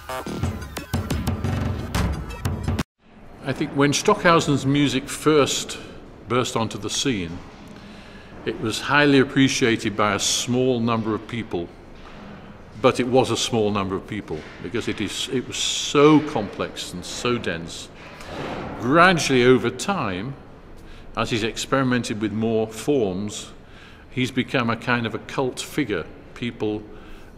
I think when Stockhausen's music first burst onto the scene, it was highly appreciated by a small number of people, but it was a small number of people because it was so complex and so dense. Gradually over time, as he's experimented with more forms, he's become a kind of a cult figure. People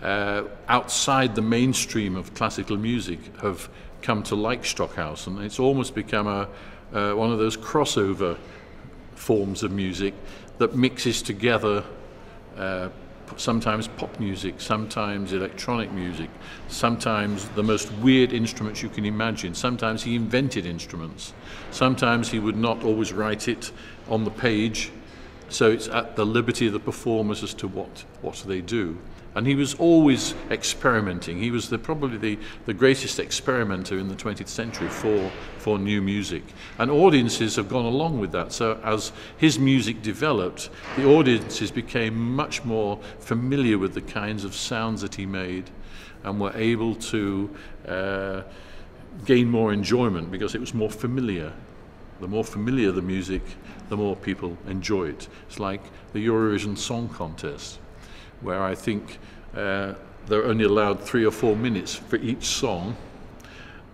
outside the mainstream of classical music have come to like Stockhausen. It's almost become one of those crossover forms of music that mixes together sometimes pop music, sometimes electronic music, sometimes the most weird instruments you can imagine. Sometimes he invented instruments. Sometimes he would not always write it on the page, so it's at the liberty of the performers as to what they do. And he was always experimenting. He was probably the greatest experimenter in the 20th century for new music. And audiences have gone along with that. So as his music developed, the audiences became much more familiar with the kinds of sounds that he made and were able to gain more enjoyment because it was more familiar. The more familiar the music, the more people enjoy it. It's like the Eurovision Song Contest, where I think they're only allowed 3 or 4 minutes for each song,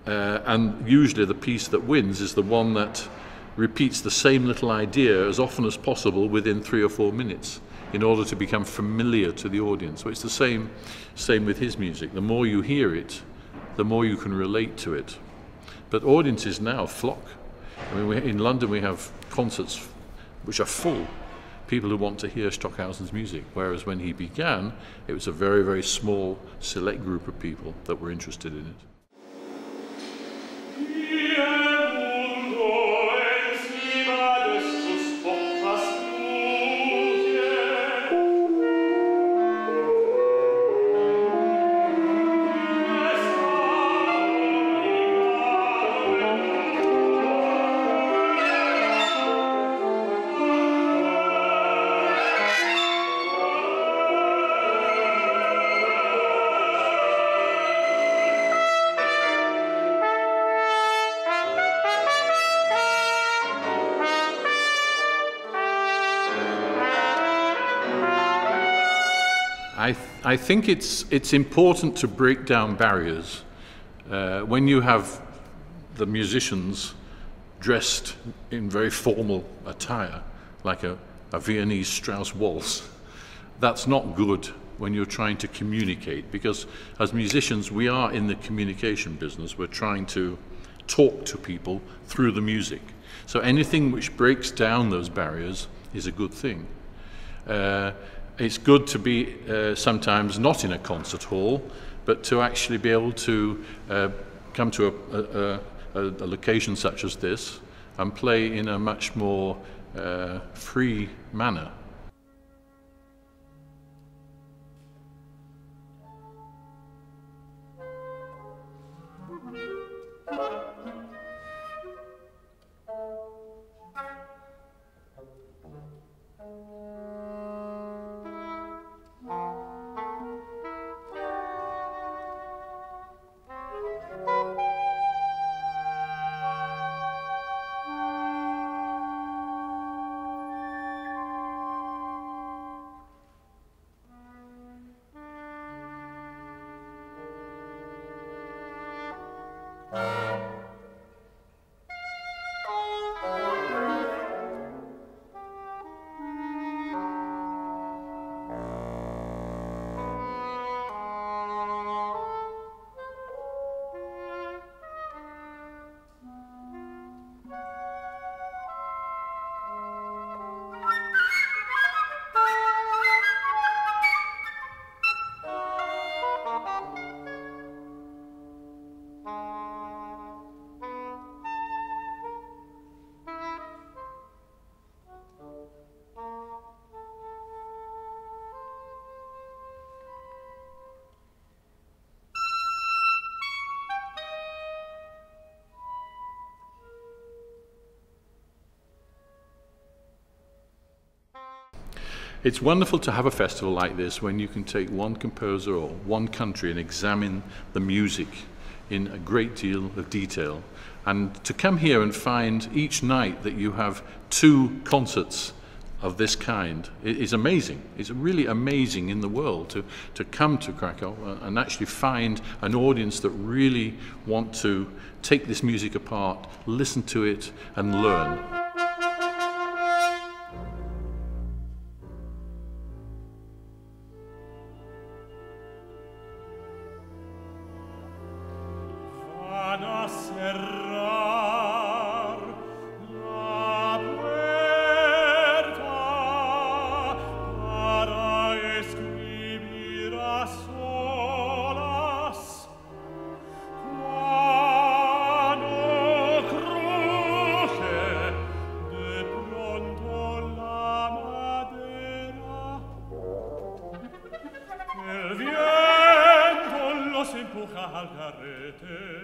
and usually the piece that wins is the one that repeats the same little idea as often as possible within 3 or 4 minutes in order to become familiar to the audience. So it's the same with his music. The more you hear it, the more you can relate to it. But audiences now flock. I mean, in London we have concerts which are full. People who want to hear Stockhausen's music, whereas when he began, it was a very, very small, select group of people that were interested in it. I think it's important to break down barriers. When you have the musicians dressed in very formal attire, like a Viennese Strauss waltz, that's not good when you're trying to communicate, because as musicians we are in the communication business. We're trying to talk to people through the music. So anything which breaks down those barriers is a good thing. It's good to be sometimes not in a concert hall, but to actually be able to come to a location such as this and play in a much more free manner. It's wonderful to have a festival like this when you can take one composer or one country and examine the music in a great deal of detail. And to come here and find each night that you have 2 concerts of this kind is amazing. It's really amazing in the world to come to Kraków and actually find an audience that really want to take this music apart, listen to it and learn. Empuja al carrete